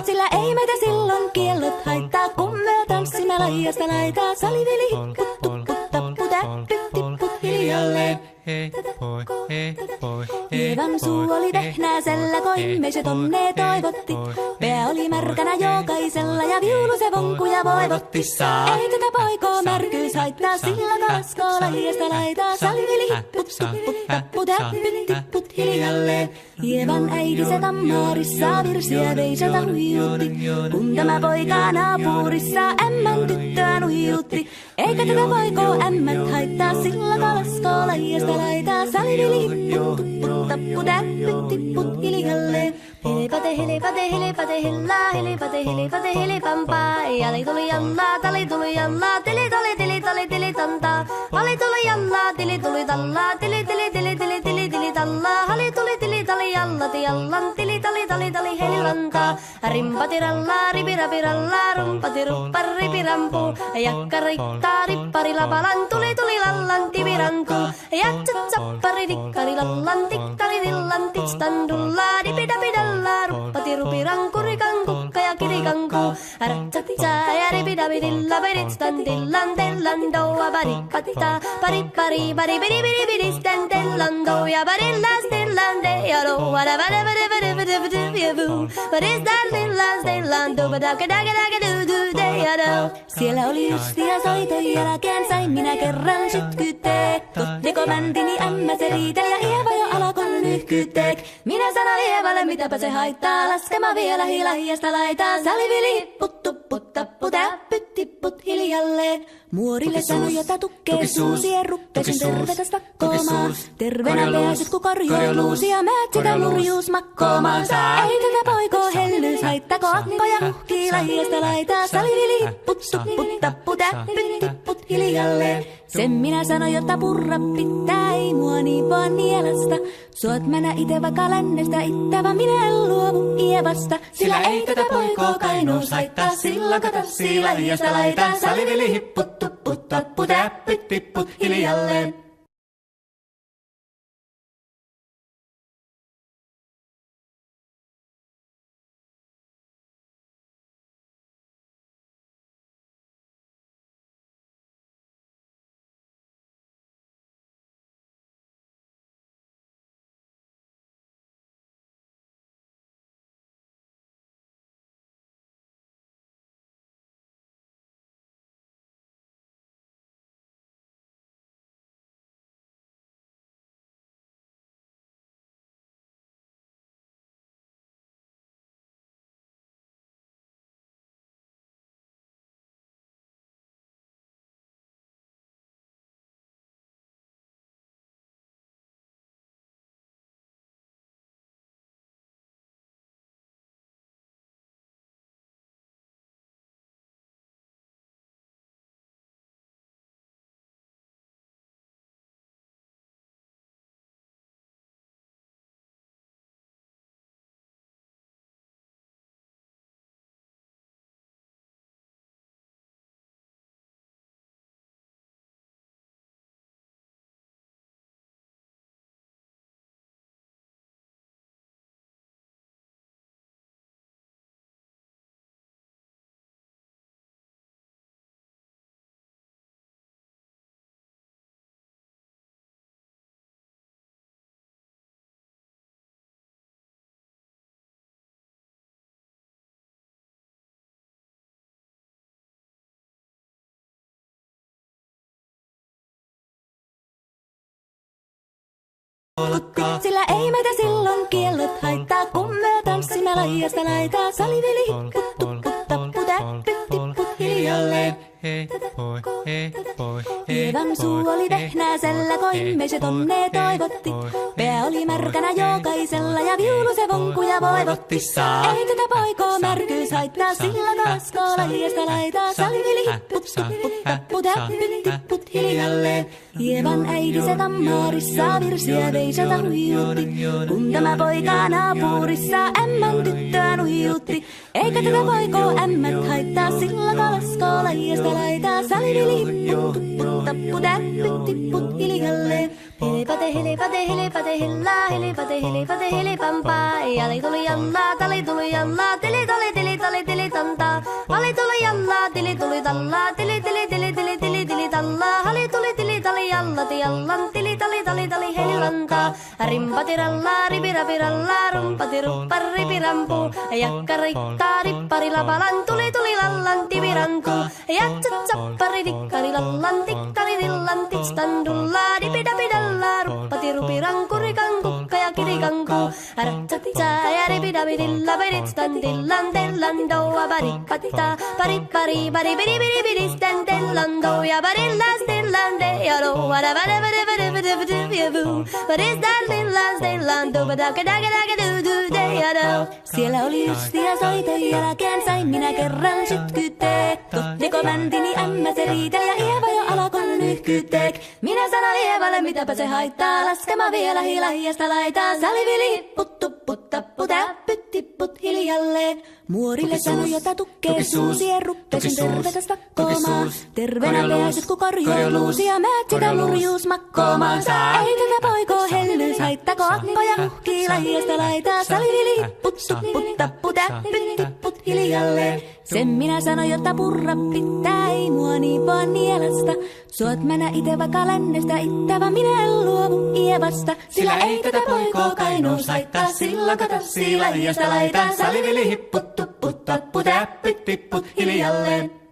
Sillä ei meitä silloin kiellot haittaa, kun me tanssimme laidasta laitaa. Saliveli hipput, tupput, tapput, äppyt, tipput hiljalleen. Hei poi, Ievan suu oli vehnäisellä, koimme se tonne toivotti. Pää oli märkänä jokaisella ja viulu se vonkuja voivottissa. Ei tätä poikoo märkyys haittaa, sillä kaskoo laidasta laitaa. Saliveli hipput, tupput, tapput, äppyt, tipput hiljalleen. Ievan äiti se tammaarissa virsiä veisata huijutti. Kun tämä poika naapurissa ämmän tyttöä nuijutti. Eikä tätä poikoo ämmät haittaa, sillä kalaskoo laidasta laitaa. Saliveli hipput, tupput, tapput, äppyt, tipput hiljalleen. Hilepate, hilepate, hilepate, hillaa, hilepate, hilepate, hilipampaa. Jali tuli jallaa, tali tuli jallaa, tili tuli, tili tuli, tili tantaa. Ali tuli jallaa, tili tuli tallaa, tili tili, tili tili, tili tili tallaa. Hali tuli, tili tali jallati jallan, tili tali, tali tali, helilantaa. Rimpati rallaa, ripirapi rallaa, rumpati ruppar, ripirampu. Jakka riittaa, rippari lapalan, tuli tuli lallan, tivirantu. Jatsat sappari, dikkari lallan, tikkari dillan, titstan dullaa, dipidapidalla. Ruppati rupiranku, rikanku, ja kirikanku. Ratsatsa ja ripidapidilla, piritstan dillan, tellan, doa, barikatita. Pari pari, bari biri biri biri, stan tellan, doa, barillas, dillan, de, ja do, wada, wada, wada, wada, wada, wada, wada, what is that dillan, dillan, do, wada, kada, kada, kada, do, de, ja do. Siellä oli justia soiton jälkeen, sain minä kerran sytkyteek. Tuttiko mäntini ämmä se riitel ja Ieva jo alkoi nyhkyteek. Minä sanon Ievalle, mitäpä se haittaa, laskema vielä hilahiasta laitaa. Salivili hipput, tupput, tapput, äppyt, tipput hiljalleen. Muorille sanoi, jota tukkee suusien ruppesin tervetäs vakkoomaan. Terveenä pääsyt, kun korjoiluusi ja määt sitä murjuus makkoomaansa. Ei tätä poikoo hellyys haittako akkoja huhkii lahiasta laitaa. Salivili hipput, tupput, tapput, äppyt, tipput hiljalleen. Sen minä sanoin, jotta purra pitää, ei mua niin vaan nielasta. Suot mänä ite vaikka lännestä ittävä, minä en luovu Ievasta. Sillä ei tätä poikoo kainuus haittaa, silloin katassi lahiasta laitaa. Salivili hipput, tupput, tapput, äppyt, tipput hiljalleen. Sillä ei meitä silloin kiellot haittaa, kun me tanssimme laidasta laitaa. Saliveli hipput, tupput, tapput, äppyt, tipput hiljalleen. Hei poi, Ievan suu oli vehnäisellä, koimme se tonne toivotti. Pää oli märkänä jokaisella ja viulu se vonkuja voivottissa. Ei tätä poikoo märkyys haittaa, sillä kalaskoo laidasta laitaa. Saliveli hipput, tupput, tapput, äppyt, tipput hiljalleen. Ievan äiti se tammaarissa virsiä veisata huijutti. Kun tämä poika naapurissa ämmän tyttöä nuijutti. Eikä tätä poikoo ämmät haittaa, sillä kalaskoo laidasta laitaa. Saliveli hipput, tupput, tapput, äppyt, tipput hiljalleen. Hilipate, hilipate, hilipate, hillaa, hilipate, hilipate, hilipampaa. Jali tuli jallaa, tali tuli jallaa, tili tali, tili tali, tili tantaa. Hali tuli jallaa, tili tuli tallaa, tili tili tili tili tili tili tallaa. Hali tuli tili tali jallati jallan, tili tali tali tali helilantaa. Rimpati rallaa, ripirapi rallaa, rumpati ruppar ripirampu. Jakka rikkaa, rippari lapalan, tuli tuli lallan, tivirantu. Jatsat sappari, tikkari lallan, tikkari rillan, titstan dullaa, dipidapidallaa, ruppati rupiranku, rikanku, ja kirikanku. Ratsatsaa ja ripidapidilla, piritstan tillan, tellan, doua, parippatta, parippari, paripidipidipidistan, tellan, doua, parillas, tillan, deado, What is that lillan, stillan, dubadakadakadakadudu, deado. Siellä oli Jussi soiton jälkeen sain minä kerran sytkyteek. Tottiko mäntini ämmä se riitel ja Ieva jo alkoi nyhkyteek. Minä sanon Ievalle mitäpä se haittaa, laskema vielä hilahiasta laitaa. Salivili hipput tupput tappu täppyt tipput hiljalleen. Muorille sanoi jota tukkee suusi, ruppesin tervetäs vakkoomaan. Terveenä pääset ku korjouluusi ja määt sitä murjuus makkoomaan. Ei tätä poikoo hellyys haittako akkoja uhkii lahiasta laitaa. Salivili hipput tupput tappu täppyt tipput hiljalleen. Sen minä sanoin, jotta purra pitää, ei mua niin vaan nielasta. Suot mennä ite vaikka lännestä ittävä, minä en luovu Ievasta. Sillä ei tätä poikoo kainous haittaa, silloin kato lahiasta laitaa. Salivili hipput tupput tappu täppyt tipput hiljalleen.